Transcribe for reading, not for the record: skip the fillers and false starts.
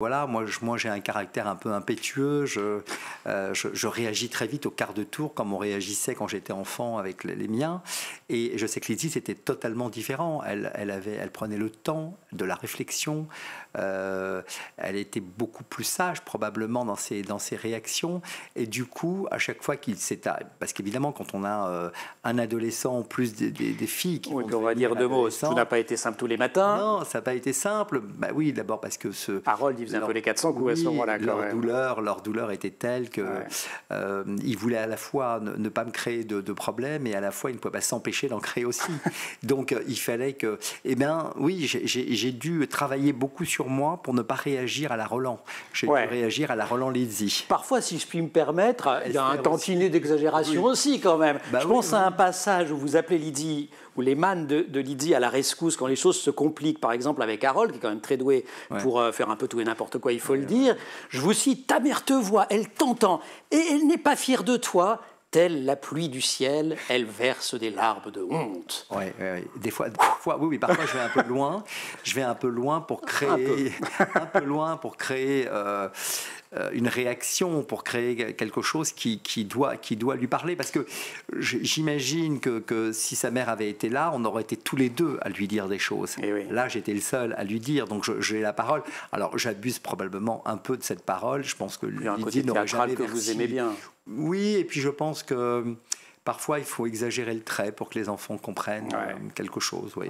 Voilà, moi j'ai un caractère un peu impétueux, je réagis très vite au quart de tour comme on réagissait quand j'étais enfant avec les miens. Et je sais que Lydie c'était totalement différent. Elle prenait le temps de la réflexion, elle était beaucoup plus sage probablement dans ses réactions. Et du coup, à chaque fois parce qu'évidemment quand on a un adolescent plus des filles qui oui, vont on va dire deux mots, tout n'a pas été simple tous les matins. Non, ça n'a pas été simple. Bah oui, d'abord parce que Harold, il faisait un peu les 400 coups à ce moment-là. Leur douleur était telle que il voulait à la fois ne pas me créer de problèmes et à la fois il ne pouvait pas s'empêcher d'en créer aussi. Donc il fallait que... Eh bien oui, j'ai dû travailler beaucoup sur moi pour ne pas réagir à la Roland. J'ai dû réagir à la Roland Lydie. Parfois, si je puis me permettre, il y a un tantinet d'exagération aussi quand même. Je pense à un passage où vous appelez Lydie, où les mannes de Lydie à la rescousse quand les choses se compliquent, par exemple avec Harold, qui est quand même très doué pour faire un peu tout et n'importe quoi, il faut le dire. Je vous cite, ta mère te voit, elle t'entend, et elle n'est pas fière de toi. Telle la pluie du ciel, elle verse des larmes de honte. Oui. Des fois, oui, parfois je vais un peu loin. Je vais un peu loin pour créer, une réaction, pour créer quelque chose qui doit lui parler. Parce que j'imagine que si sa mère avait été là, on aurait été tous les deux à lui dire des choses. Là, j'étais le seul à lui dire, donc j'ai la parole. Alors, j'abuse probablement un peu de cette parole. Je pense que Lydie n'aurait jamais que vous aimez bien. Oui, et puis je pense que parfois il faut exagérer le trait pour que les enfants comprennent quelque chose. Oui.